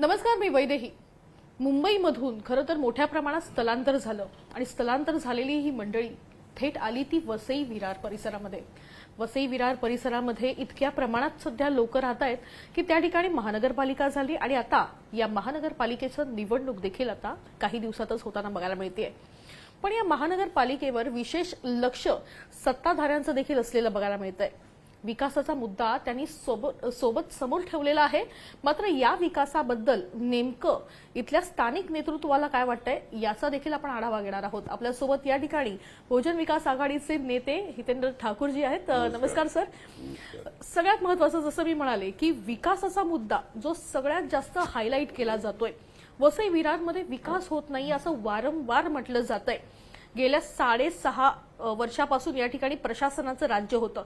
नमस्कार, मी वैदेही. मुंबईमधून खरं तर मोठ्या प्रमाणात स्थलांतर झालं आणि स्थलांतर झालेली ही मंडळी थेट आली ती वसई विरार परिसरामध्ये. वसई विरार परिसरामध्ये इतक्या प्रमाणात सध्या लोक राहत आहेत की त्या ठिकाणी महानगरपालिका झाली आणि आता या महानगरपालिकेचं निवडणूक देखील आता काही दिवसातच होताना बघायला मिळते. पण या महानगरपालिकेवर विशेष लक्ष सत्ताधाऱ्यांचं देखील असलेलं बघायला मिळतंय. विकासाचा मुद्दा त्यांनी सोबत समोर ठेवलेला आहे. मात्र या विकासाबद्दल नेमकं इथल्या स्थानिक नेतृत्वाला काय वाटतंय याचा देखील आपण आढावा घेणार आहोत. आपल्यासोबत या ठिकाणी बहुजन विकास आघाडीचे नेते हितेंद्र ठाकूरजी आहेत. नमस्कार सर. सगळ्यात महत्वाचं जसं मी म्हणाले की विकासाचा मुद्दा जो सगळ्यात जास्त हायलाईट केला जातोय, वसई विरारमध्ये विकास होत नाही असं वारंवार म्हटलं जातंय. गेल्या 6.5 वर्षापासून या ठिकाणी प्रशासनाचं राज्य होतं.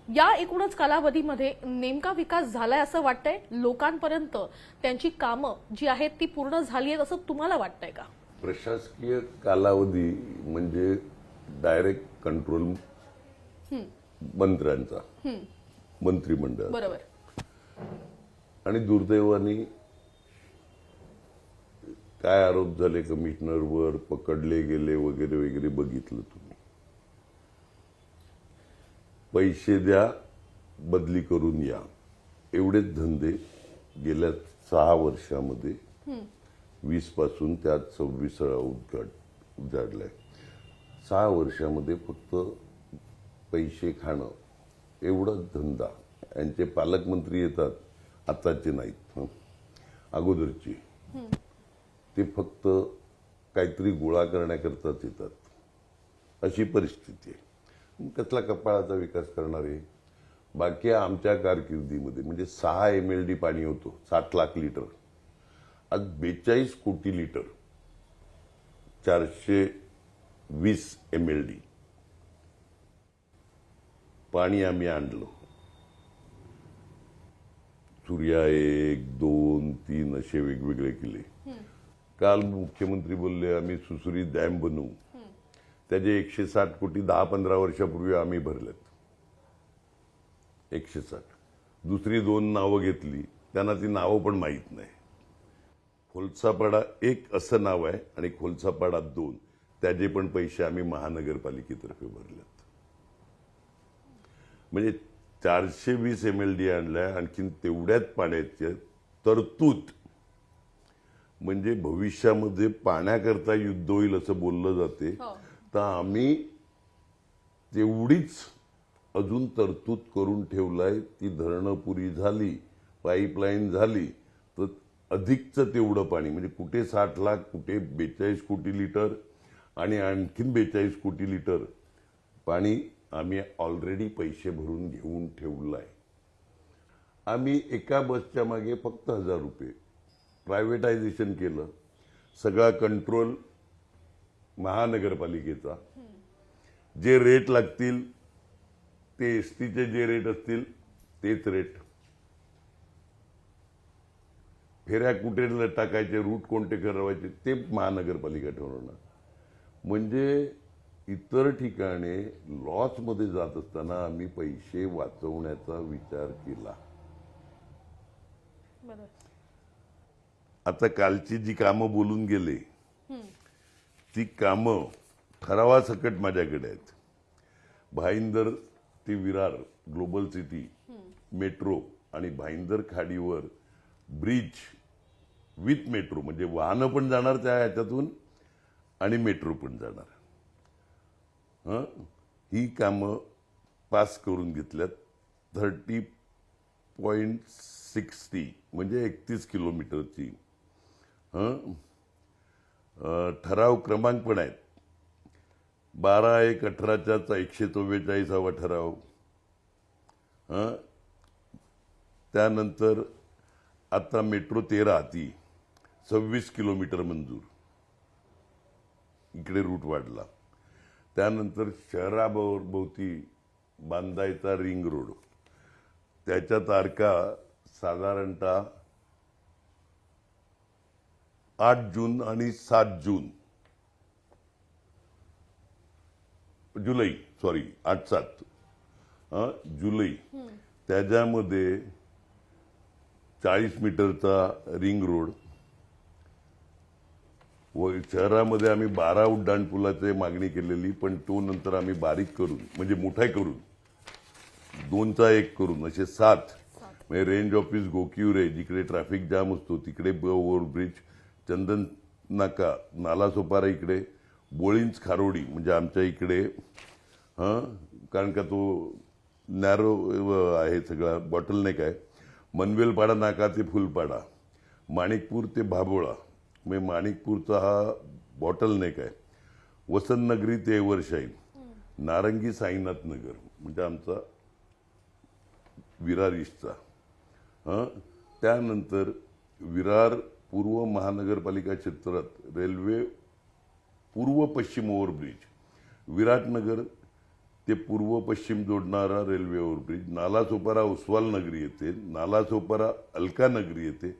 या एकूणच कालावधीमध्ये नेमका विकास झालाय असं वाटतंय? लोकांपर्यंत त्यांची कामं जी आहेत ती पूर्ण झाली आहेत असं तुम्हाला वाटतंय का? प्रशासकीय कालावधी म्हणजे डायरेक्ट कंट्रोल मंत्र्यांचा, मंत्रिमंडळ. बरोबर. आणि दुर्दैवाने काय आरोप झाले कमिशनरवर, पकडले गेले वगैरे वगैरे बघितलं तुम्ही. पैसे द्या, बदली करून या, एवढेच धंदे गेल्या 6 वर्षामध्ये 20 पासून त्यात 26 उजाडलाय. 6 वर्षामध्ये फक्त पैसे खाणं एवढाच धंदा. यांचे पालकमंत्री येतात, आताचे नाहीत, अगोदरचे, ते फक्त काहीतरी गोळा करण्याकरताच येतात. अशी परिस्थिती आहे. कसला कपाळाचा विकास करणार आहे? बाकी आमच्या कारकिर्दीमध्ये म्हणजे 6 MLD पाणी होतं, 7 लाख लिटर. आज 42 कोटी लिटर, 420 MLD पाणी आम्ही आणलं. सूर्या 1, 2, 3 असे वेगवेगळे केले. काल मुख्यमंत्री बोलले आम्ही सुसुरी डॅम बनवू. त्याचे 160 कोटी 10-15 वर्षापूर्वी आम्ही भरलेत. 160. दुसरी 2 नावं घेतली, त्यांना ती नावं पण माहीत नाही. खोलसापाडा 1 असं नाव आहे आणि खोलसापाडा 2, त्याचे पण पैसे आम्ही महानगरपालिकेतर्फे भरलेत. म्हणजे 420 MLD आणलाय. आणखीन तेवढ्याच पाण्याचे तरतूद, म्हणजे भविष्यामध्ये पाण्याकरता युद्ध होईल असं बोललं जाते, तर आम्ही तेवढीच अजून तरतूद करून ठेवलाय. ती धरणं पुरी झाली, पाईपलाईन झाली, तर अधिकचं तेवढं पाणी, म्हणजे कुठे 60 लाख, कुठे 42 कोटी लिटर आणि आणखीन 42 कोटी लिटर पाणी आम्ही ऑलरेडी पैसे भरून घेऊन ठेवलाय. आम्ही एका बसच्या मागे फक्त 1000 रुपये प्रायव्हेटायझेशन केलं. सगळा कंट्रोल महानगरपालिकेचा. जे रेट लागतील ते एसटीचे जे रेट असतील तेच रेट. फेऱ्या कुठे टाकायचे, रूट कोणते करावायचे ते महानगरपालिका ठरवणार. म्हणजे इतर ठिकाणी लॉसमध्ये जात असताना आम्ही पैसे वाचवण्याचा विचार केला. आता कालची जी कामं बोलून गेले, ती कामं ठरावासकट माझ्याकडे आहेत. भाईंदर ते विरार ग्लोबल सिटी मेट्रो आणि भाईंदर खाडीवर ब्रिज विथ मेट्रो, म्हणजे वाहनं पण जाणार त्या ह्याच्यातून आणि मेट्रो पण जाणार. ही कामं पास करून घेतल्यात. 30.60 म्हणजे 31 किलोमीटरची. ठराव क्रमांक पण आहेत. 12/1/18चा 144वा ठराव. त्यानंतर आता मेट्रो 13 ती 26 किलोमीटर मंजूर, इकडे रूट वाढला. त्यानंतर शहराभोवती बांधायचा रिंग रोड, त्याच्या तारखा साधारणतः 8 जून आणि 7 जून, जुलै, सॉरी 8-7 जुलै. त्याच्यामध्ये 40 मीटरचा रिंग रोड व शहरामध्ये आम्ही 12 उड्डाण पुलाची मागणी केलेली, पण तो नंतर आम्ही बारीक करून म्हणजे मोठा करून 2चा 1 करून असे 7 म्हणजे रेंज ऑफिस गोकिवरे जिकडे ट्रॅफिक जाम असतो तिकडे ओव्हरब्रिज, चंदन नाका, नालासोपारा इकडे, बोळींज खारोडी म्हणजे आमच्या इकडे कारण का तो नॅरो आहे सगळा बॉटलनेक आहे, मनवेलपाडा नाका ते फुलपाडा, माणिकपूर ते भाबोळा म्हणजे माणिकपूरचा हा बॉटलनेक आहे, वसंतनगरी ते एव्हरशाईन, नारंगी साईनाथ नगर म्हणजे आमचा विरार ईस्टचा, त्यानंतर विरार पूर्व महानगरपालिका क्षेत्रात रेल्वे पूर्व पश्चिम ओव्हरब्रिज, विराटनगर ते पूर्व पश्चिम जोडणारा रेल्वे ओव्हरब्रिज, नालासोपारा उस्वाल नगरी येथे, नालासोपारा अलका नगरी येथे,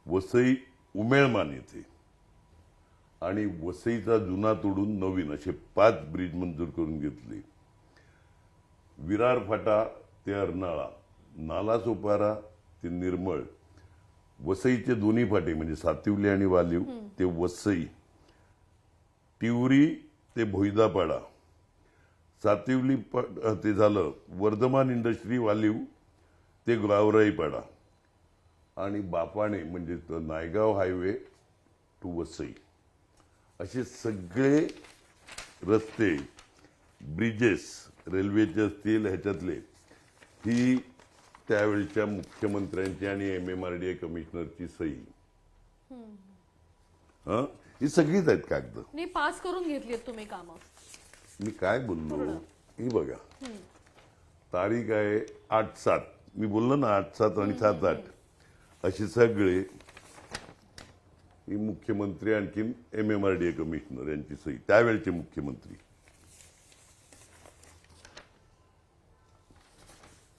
वसई उमेळमान येथे आणि वसईचा जुना तोडून नवीन असे 5 ब्रिज मंजूर करून घेतले. विरार फाटा ते अर्नाळा, नालासोपारा ते निर्मळ, वसईचे दोन्ही फाटे म्हणजे सातिवली आणि वालीव ते वसई, तिवरी ते भोईदापाडा, सातिवली ते झालं, वर्धमान इंडस्ट्री वालीव ते गावराईपाडा आणि बापाणे म्हणजे नायगाव हायवे टू वसई असे सगळे रस्ते ब्रिजेस रेल्वेचे असतील ह्याच्यातले ही त्यावेळच्या मुख्यमंत्र्यांची आणि MMRDA कमिशनरची सही ही सगळीच आहेत कागद. नाही पास करून घेतली तुम्ही कामं. मी काय बोललो ही बघा, तारीख आहे 8/7, मी बोललो ना 8/7 आणि 7/8 असे सगळे ही मुख्यमंत्री आणखीन MMRDA कमिशनर यांची सही, त्यावेळचे मुख्यमंत्री.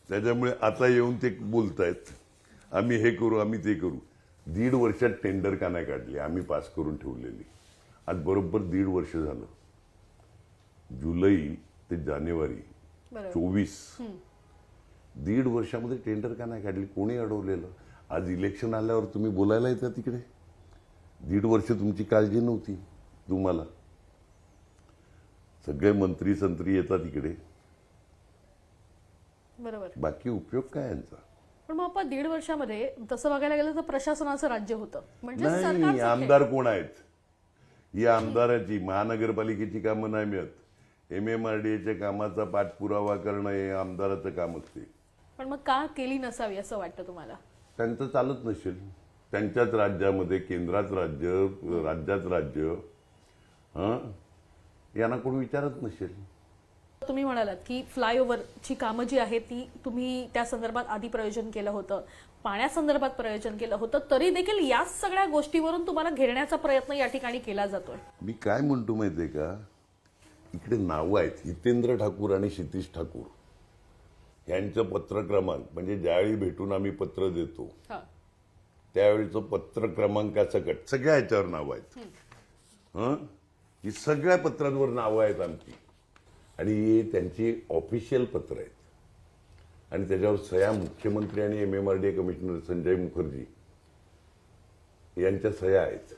त्याच्यामुळे आता येऊन ते बोलतायत आम्ही हे करू आम्ही ते करू. 1.5 वर्षात टेंडर का नाही काढली, आम्ही पास करून ठेवलेली. आज बरोबर 1.5 वर्ष झालं, जुलै ते जानेवारी 24, 1.5 वर्षामध्ये टेंडर का नाही काढली, कोणी अडवलेलं. आज इलेक्शन आल्यावर तुम्ही बोलायला येता तिकडे. 1.5 वर्ष तुमची काळजी नव्हती तुम्हाला. सगळे मंत्री संत्री येतात इकडे, बरोबर. बाकी उपयोग काय यांचा. पण मग आपण 1.5 वर्षामध्ये तसं बघायला गेलं तर प्रशासनाचं राज्य होतं म्हणजे नाही, सरकारचं आमदार कोण आहेत, ही आमदाराची महानगरपालिकेची कामं नाही मिळत. MMRDAच्या कामाचा पाठपुरावा करणं हे आमदाराचं काम असते. पण मग का केली नसावी असं वाटतं तुम्हाला. त्यांचं चालत नसेल, त्यांच्याच राज्यामध्ये केंद्रात राज्य राज्यात राज्य यांना कोण विचारत नसेल. तुम्ही म्हणालात की फ्लायओव्हरची कामं जी आहेत ती तुम्ही त्या संदर्भात आधी प्रयोजन केलं होतं, पाण्यासंदर्भात प्रयोजन केलं होतं, तरी देखील या सगळ्या गोष्टीवरून तुम्हाला घेरण्याचा प्रयत्न या ठिकाणी केला जातोय. मी काय म्हणतो माहितीये का, इकडे नावं आहेत हितेंद्र ठाकूर आणि क्षितिज ठाकूर यांचं पत्र क्रमांक म्हणजे ज्यावेळी भेटून आम्ही पत्र देतो त्यावेळीचं पत्र क्रमांकासकट सगळ्या ह्याच्यावर नावं आहेत. ही सगळ्या पत्रांवर नावं आहेत आमची आणि त्यांची ऑफिशियल पत्र आहेत आणि त्याच्यावर सह्या मुख्यमंत्री आणि MMRDA कमिशनर संजय मुखर्जी यांच्या सह्या आहेत.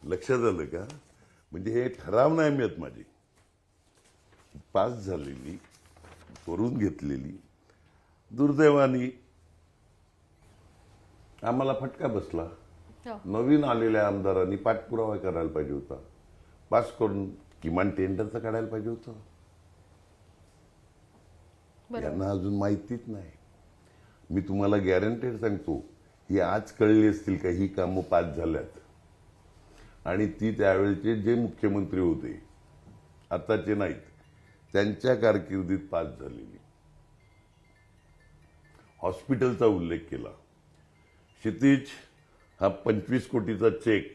लक्षात आलं का. म्हणजे हे ठराव नाही मिळत, माझी पास झालेली करून घेतलेली. दुर्दैवाने आम्हाला फटका बसला. नवीन आलेल्या आमदारांनी पाठपुरावा करायला पाहिजे होता, पास करून किमान टेंडरचं काढायला पाहिजे होतं. यांना अजून माहितीच नाही. मी तुम्हाला गॅरंटेड सांगतो, ही आज कळली असतील का ही कामं पास झाल्यात आणि ती त्यावेळेचे जे मुख्यमंत्री होते आताचे नाहीत त्यांच्या कारकिर्दीत पास झालेली. हॉस्पिटलचा उल्लेख केला. क्षितिज हा 25 कोटीचा चेक,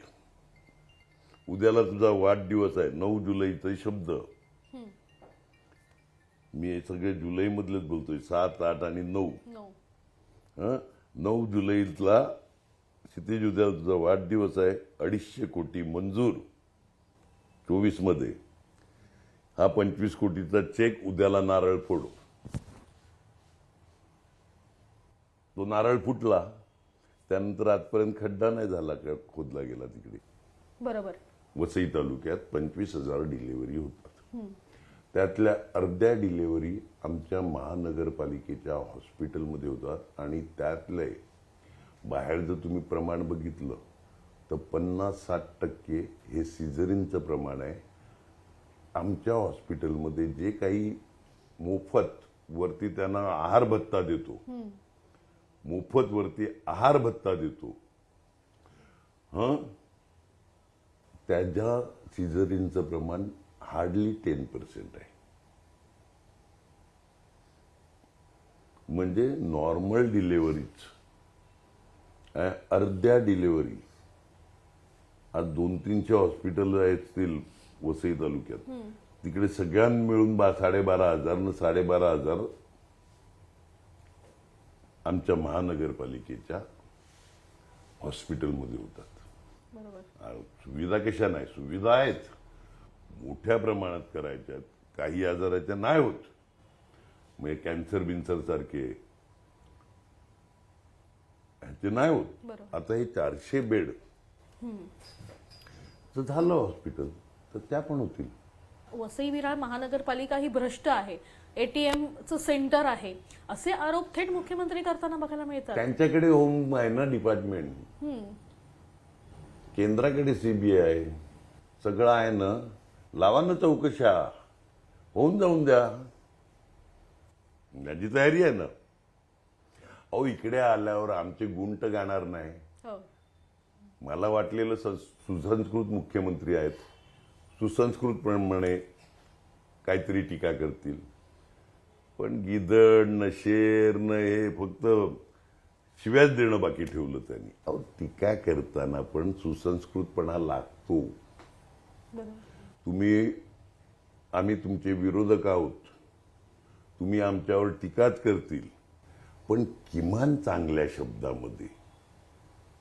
उद्याला तुझा वाढदिवस आहे 9 जुलैचा शब्द, मी हे सगळे जुलै मधलेच बोलतोय, 7, 8 आणि 9. 9 जुलैला क्षितिज उद्याला तुझा वाढदिवस आहे, 250 कोटी मंजूर 24 मध्ये. हा 25 कोटीचा चेक उद्याला नारळ फोडो. तो नारळ फुटला त्यानंतर आजपर्यंत खड्डा नाही झाला का खोदला गेला तिकडे. बरोबर. वसई तालुक्यात 25,000 डिलिव्हरी होतात. त्यातल्या अर्ध्या डिलिव्हरी आमच्या महानगरपालिकेच्या हॉस्पिटलमध्ये होतात आणि त्यातले बाहेर जर तुम्ही प्रमाण बघितलं तर 50-60% हे सिझरिनचं प्रमाण आहे. आमच्या हॉस्पिटलमध्ये जे काही मोफत वरती त्यांना आहार भत्ता देतो, मोफत वरती आहार भत्ता देतो, त्याच्या सिझरिनचं प्रमाण हार्डली 10% आहे. म्हणजे नॉर्मल डिलिव्हरीच अर्ध्या डिलिव्हरी आज 200-300 हॉस्पिटल असतील वसई तालुक्यात, तिकडे सगळ्यांना मिळून 12,500 न 12,500 आमच्या महानगरपालिकेच्या हॉस्पिटलमध्ये होतात. बरोबर. सुविधा कशा नाही, सुविधा आहेत, मोठ्या प्रमाणात करायच्यात. काही आजाराच्या नाही होत, म्हणजे कॅन्सर बिन्सर सारखे ह्याचे नाही होत. बरोबर. आता हे 400 बेड जर झालं हॉस्पिटल तर त्या पण होतील. वसई विरार महानगरपालिका ही भ्रष्ट आहे, एटीएमचं सेंटर आहे, असे आरोप थेट मुख्यमंत्री करताना बघायला मिळतात. त्यांच्याकडे होम आहे ना डिपार्टमेंट, केंद्राकडे सीबीआय आहे, सगळं आहे ना. लावा ना चौकशा, होऊन जाऊन द्या, त्याची तयारी आहे ना. अहो इकडे आल्यावर आमचे गुंट गाणार नाही. हो. मला वाटलेलं सुसंस्कृत मुख्यमंत्री आहेत, सुसंस्कृतप्रमाणे काहीतरी टीका करतील, पण गिदड न शेर न हे फक्त शिव्याच देणं बाकी ठेवलं त्यांनी. अहो टीका करताना पण सुसंस्कृतपणा लागतो. आम्ही तुमचे विरोधक आहोत, तुम्ही आमच्यावर टीकाच करतील, पण किमान चांगल्या शब्दामध्ये.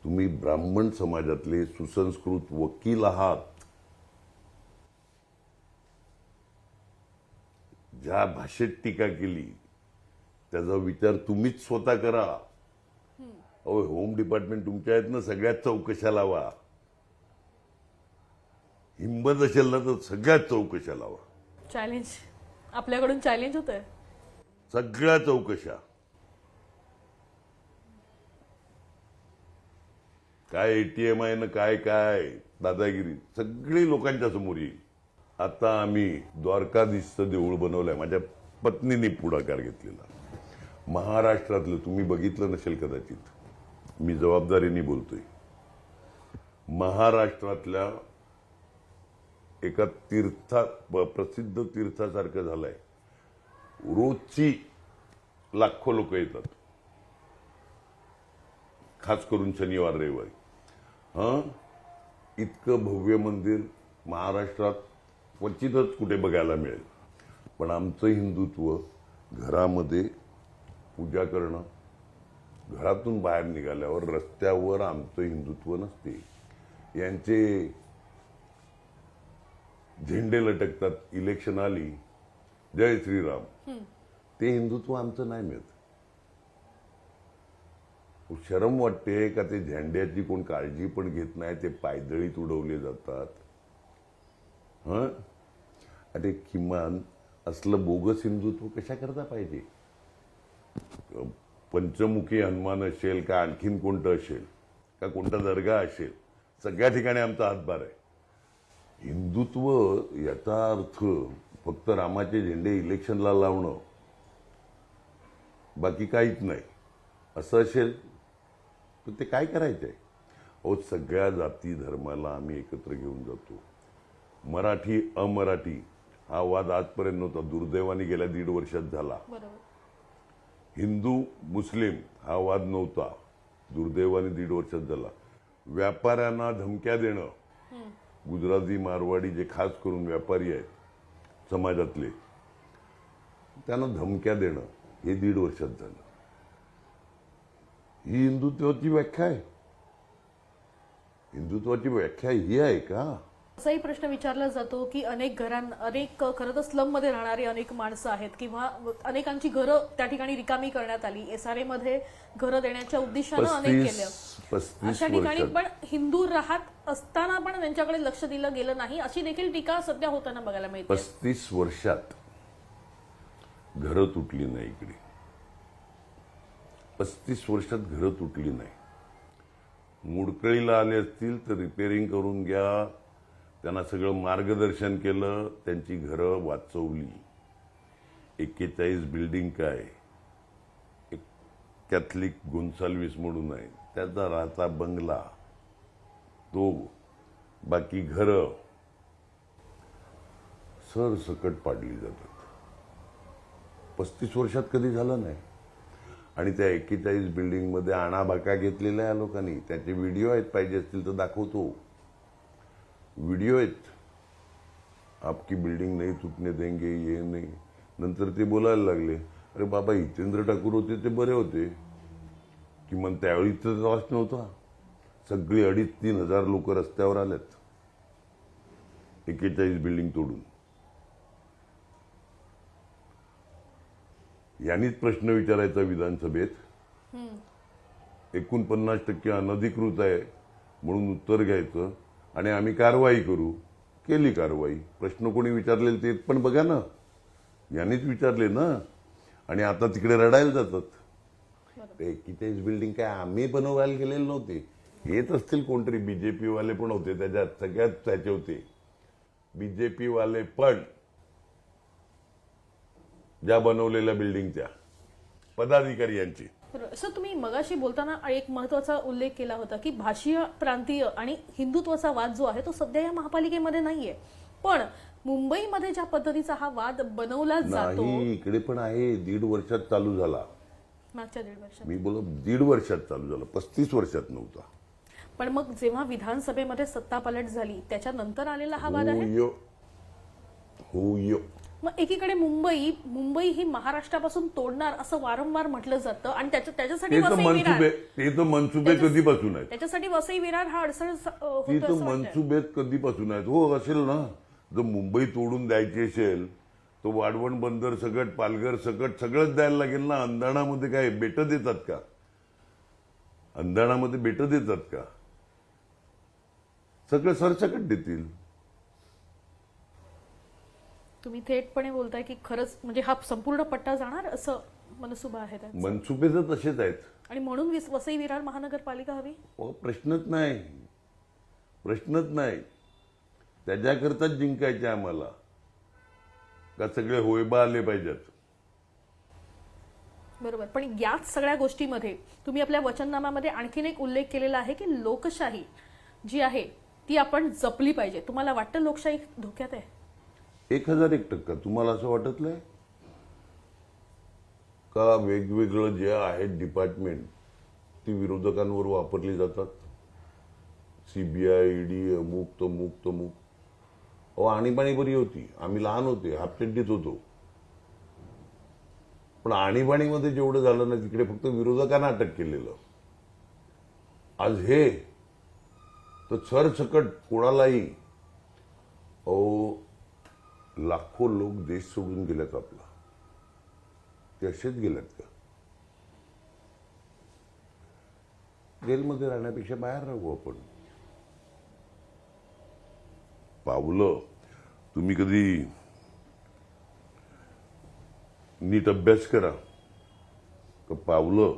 तुम्ही ब्राह्मण समाजातले सुसंस्कृत वकील आहात, ज्या भाषेत टीका केली त्याचा विचार तुम्हीच स्वतः करा. अहो होम डिपार्टमेंट तुमच्या आहेत ना, सगळ्यात चौकशा लावा. हिंमत असेल ना तर सगळ्यात चौकशा लावा. चॅलेंज आपल्याकडून चॅलेंज होतंय. सगळ्या चौकशा, काय एटीएम आहे ना, काय काय दादागिरी सगळी लोकांच्या समोर येईल. आता आम्ही द्वारकाधीशचं देऊळ बनवलंय, माझ्या पत्नीने पुढाकार घेतलेला. महाराष्ट्रातलं तुम्ही बघितलं नसेल कदाचित, मी जबाबदारीने बोलतोय. महाराष्ट्रातल्या एका प्रसिद्ध तीर्थासारखं झालंय. रोजची लाखो लोक येतात, खास करून शनिवार रविवारी. इतकं भव्य मंदिर महाराष्ट्रात क्वचितच कुठे बघायला मिळेल. पण आमचं हिंदुत्व घरामध्ये पूजा करणं, घरातून बाहेर निघाल्यावर रस्त्यावर आमचं हिंदुत्व नसते. यांचे झेंडे लटकतात, इलेक्शन आली जय श्रीराम, ते हिंदुत्व आमचं नाही मिळत. शरम वाटते का ते झेंड्याची कोण काळजी पण घेत नाही, ते पायदळीत उडवले जातात. अरे किमान असलं बोगस हिंदुत्व कशा करता पाहिजे. पंचमुखी हनुमान असेल का आणखीन कोणतं असेल का कोणता दर्गा असेल, सगळ्या ठिकाणी आमचा हातभार आहे. हिंदुत्व याचा अर्थ फक्त रामाचे झेंडे इलेक्शनला लावणं, बाकी काहीच नाही असं असेल तर ते काय करायचंय. अहो सगळ्या जाती धर्माला आम्ही एकत्र घेऊन जातो. मराठी अमराठी हा वाद आजपर्यंत नव्हता, दुर्दैवाने गेल्या 1.5 वर्षात झाला. हिंदू मुस्लिम हा वाद नव्हता, दुर्दैवाने 1.5 वर्षात झाला. व्यापाऱ्यांना धमक्या देणं, गुजराती मारवाडी जे खास करून व्यापारी आहेत समाजातले, त्यांना धमक्या देणं हे 1.5 वर्षात झालं. ही हिंदुत्वाची व्याख्या आहे. हिंदुत्वाची व्याख्या ही आहे का. असाही प्रश्न विचारला जातो की अनेक खरं तर स्लम मध्ये राहणारी अनेक माणसं आहेत किंवा अनेकांची घरं त्या ठिकाणी रिकामी करण्यात आली. SRA मध्ये घरं देण्याच्या उद्देशानं अनेक केलं. 35 अशा ठिकाणी वर्षात पण हिंदू राहत असताना पण त्यांच्याकडे लक्ष दिलं गेलं नाही अशी देखील टीका सध्या होताना बघायला मिळते. 35 वर्षात घरं तुटली नाही इकडे. 35 वर्षात घरं तुटली नाही. मुडकळीला आले असतील तर रिपेअरिंग करून घ्या, त्यांना सगळं मार्गदर्शन केलं, त्यांची घरं वाचवली. 41 बिल्डिंग काय, एक कॅथलिक गोन्साल्विस म्हणून आहे, त्याचा राहता बंगला, तो बाकी घरं सरसकट पाडली जातात. 35 वर्षात कधी झालं नाही. आणि त्या 41 बिल्डिंगमध्ये आणाबाका घेतलेल्या आहे लोकांनी. त्याचे व्हिडिओ आहेत, पाहिजे असतील तर दाखवतो. व्हिडिओ आहेत. आपकी बिल्डिंग नहीं टूटने देंगे, ये नहीं. नंतर ते बोलायला लागले, अरे बाबा हितेंद्र ठाकूर होते ते बरे होते, किमान त्यावेळी तर त्रास नव्हता. सगळी 2,500-3 हजार लोक रस्त्यावर आलेत 41 बिल्डिंग तोडून. यांनीच प्रश्न विचारायचा विधानसभेत. 49% अनधिकृत आहे म्हणून उत्तर घ्यायचं आणि आम्ही कारवाई करू. केली कारवाई. प्रश्न कोणी विचारलेले ते पण बघा ना, यांनीच विचारले ना. आणि आता तिकडे रडायला जातात. 41 बिल्डिंग काय आम्ही बनवायला गेलेले नव्हते. हेच असतील कोणतरी, बीजेपी वाले पण होते त्याच्यात, सगळ्यात त्याचे होते बीजेपी वाले पण, ज्या बनवलेल्या बिल्डिंगच्या पदाधिकारी यांची. सर, तुम्ही मगाशी बोलताना एक महत्वाचा उल्लेख केला होता की भाषीय, प्रांतीय आणि हिंदुत्वाचा वाद जो आहे तो सध्या या महापालिकेमध्ये नाहीये, पण मुंबईमध्ये ज्या पद्धतीचा हा वाद बनवला जातो, नाही इकडे पण आहे. 1.5 वर्षात चालू झाला. मागच्या 1.5 वर्षात मी बोल 1.5 वर्षात चालू झाला, 35 वर्षात नव्हता. पण मग जेव्हा विधानसभेमध्ये सत्ता पालट झाली त्याच्यानंतर आलेला हा वाद आहे. हो. मग एकीकडे मुंबई ही महाराष्ट्रापासून तोडणार असं वारंवार म्हटलं जातं आणि त्याच्यासाठी ते तर मनसुबे कधीपासून आहेत. त्याच्यासाठी वसई विरार हा अडसर ती तर मनसुबेत कधीपासून आहेत. हो असेल ना. जर मुंबई तोडून द्यायची असेल तर वाढवण बंदर सकट, पालघर सकट सगळंच द्यायला लागेल ना. अंधाणामध्ये काय बेटं देतात का? अंधाणामध्ये बेटं देतात का? सगळं सरसकट देतील. तुम्ही थेटपणे बोलताय की खरंच म्हणजे हा संपूर्ण पट्टा जाणार असं मनसुबा आहे त्यांचा. मनसुबे तर तसेच आहेत. आणि म्हणून वसई विरार महानगरपालिका हवी. प्रश्नच नाही. त्याच्याकरताच जिंकायचे आम्हाला का सगळे होयबा आले पाहिजेत. बरोबर. पण याच सगळ्या गोष्टीमध्ये तुम्ही आपल्या वचननाम्यामध्ये आणखीन एक उल्लेख केलेला आहे की लोकशाही जी आहे ती आपण जपली पाहिजे. तुम्हाला वाटतं लोकशाही धोक्यात आहे? 1001%. तुम्हाला असं वाटत नाही का वेगवेगळं जे आहेत डिपार्टमेंट ती विरोधकांवर वापरली जातात? CBI, ED, अमुक. आणीबाणी बरी होती. आम्ही लहान होते, हापचड्डीत होतो. पण आणीबाणीमध्ये जेवढं झालं ना तिकडे फक्त विरोधकांना अटक केलेलं. आज हे तर सरसकट कोणालाही. लाखो लोक देश सोडून गेल्यात आपला. ते असेच गेल्यात का? जेलमध्ये राहण्यापेक्षा बाहेर राहू आपण. पावलं तुम्ही कधी नीट अभ्यास करा का पावलं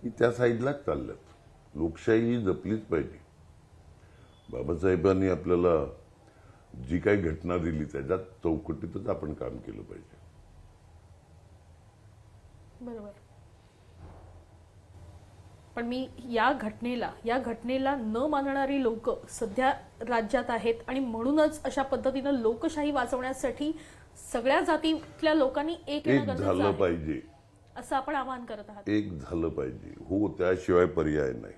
ही त्या साईडलाच चालल्यात. लोकशाही ही जपलीच पाहिजे. बाबासाहेबांनी आपल्याला जी काही घटना दिली त्याच्यात चौकटीतच आपण काम केलं पाहिजे. बरोबर. पण मी या घटनेला न मानणारी लोक सध्या राज्यात आहेत आणि म्हणूनच अशा पद्धतीनं लोकशाही वाचवण्यासाठी सगळ्या जातीतल्या लोकांनी एक झालं पाहिजे असं आपण आवाहन करत आहात. एक झालं पाहिजे. हो, त्याशिवाय पर्याय नाही.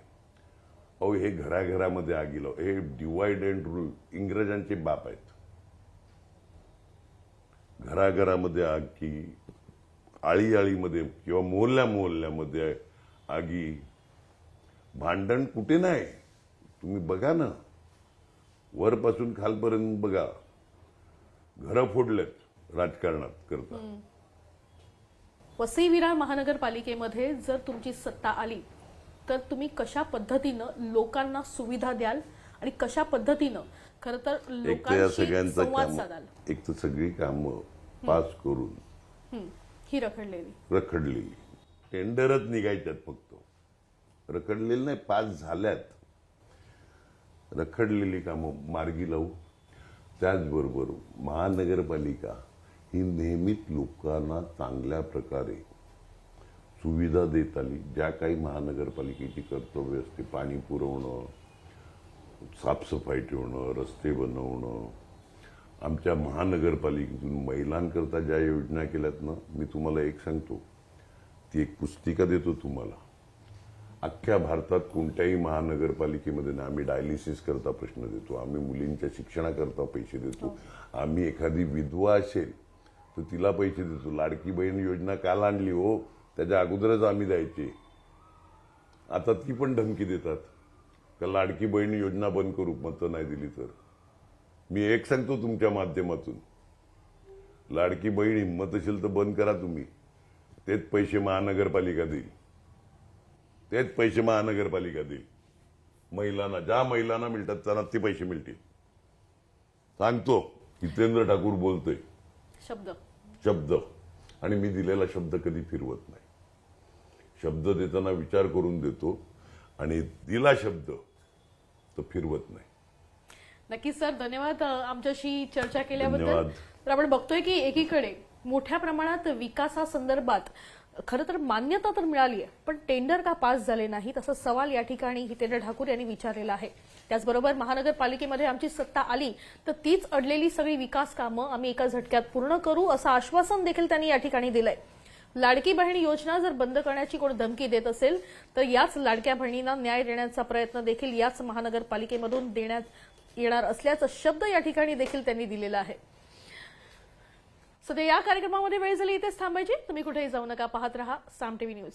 हे घराघरामध्ये आगी लाव. हे डिवाइड अँड रूल इंग्रजांचे बाप आहेत. घराघरामध्ये आगी, आळीमध्ये किंवा मोहल्ल्यामध्ये आगी. भांडण कुठे नाही. तुम्ही बघा ना, वरपासून खालपर्यंत बघा, घरं फोडलेत राजकारणात करता. वसई विरार महानगरपालिकेमध्ये जर तुमची सत्ता आली तर तुम्ही कशा पद्धतीनं लोकांना सुविधा द्याल आणि कशा पद्धतीनं खरं तर एक तर या लोकांशी सगळ्यांचं संवाद काम, साधाल? एक तर सगळी कामं पास करून ही रखडलेली रखडलेली, टेंडरच निघायच्यात फक्त, रखडलेली नाही, पास झाल्यात. रखडलेली कामं मार्गी लावू. त्याचबरोबर महानगरपालिका ही नेहमीच लोकांना चांगल्या प्रकारे सुविधा देत आली. ज्या काही महानगरपालिकेची कर्तव्य असते, पाणी पुरवणं, साफसफाई ठेवणं, रस्ते बनवणं, आमच्या महानगरपालिकेतून महिलांकरता ज्या योजना केल्यात ना, मी तुम्हाला एक सांगतो, ती एक पुस्तिका देतो तुम्हाला. अख्ख्या भारतात कोणत्याही महानगरपालिकेमध्ये ना आम्ही डायलिसिस करता प्रश्न देतो, आम्ही मुलींच्या शिक्षणाकरता पैसे देतो, आम्ही एखादी विधवा असेल तर तिला पैसे देतो. लाडकी बहीण योजना काल आणली हो, त्याच्या अगोदरच आम्ही द्यायचे. आता ती पण धमकी देतात का लाडकी बहीण योजना बंद करू मतं नाही दिली तर. मी एक सांगतो तुमच्या माध्यमातून, लाडकी बहीण हिंमत असेल तर बंद करा तुम्ही. तेच पैसे महानगरपालिका देईल, तेच पैसे महानगरपालिका देईल. महिलांना, ज्या महिलांना मिळतात त्यांना ते पैसे मिळतील. सांगतो, हितेंद्र ठाकूर बोलतोय. शब्द, आणि मी दिलेला शब्द कधी फिरवत नाही. शब्द देताना विचार करून देतो आणि दिला शब्द तर फिरवत नाही. नक्कीच सर, धन्यवाद आमच्याशी चर्चा केल्याबद्दल. धन्यवाद. तर आपण बघतोय की एकीकडे मोठ्या प्रमाणात विकासासंदर्भात खरं तर मान्यता तर मिळाली आहे, पण टेंडर का पास झाले नाहीत असा सवाल या ठिकाणी हितेंद्र ठाकूर यांनी विचारलेला आहे. त्याचबरोबर महानगरपालिकेमध्ये आमची सत्ता आली तर तीच अडलेली सगळी विकास कामं आम्ही एका झटक्यात पूर्ण करू असं आश्वासन देखील त्यांनी या ठिकाणी दिलंय. लाडकी बहीण योजना जर बंद करण्याची कोण धमकी देत असेल तर याच लाडक्या बहिणींना न्याय देण्याचा प्रयत्न देखील याच महानगरपालिकेमधून देण्यात येणार असल्याचा शब्द या ठिकाणी देखील त्यांनी दिलेला आहे. सध्या या कार्यक्रमामध्ये वेळ झाली इथेच थांबायची. तुम्ही कुठेही जाऊ नका, पाहत रहा साम टीव्ही न्यूज.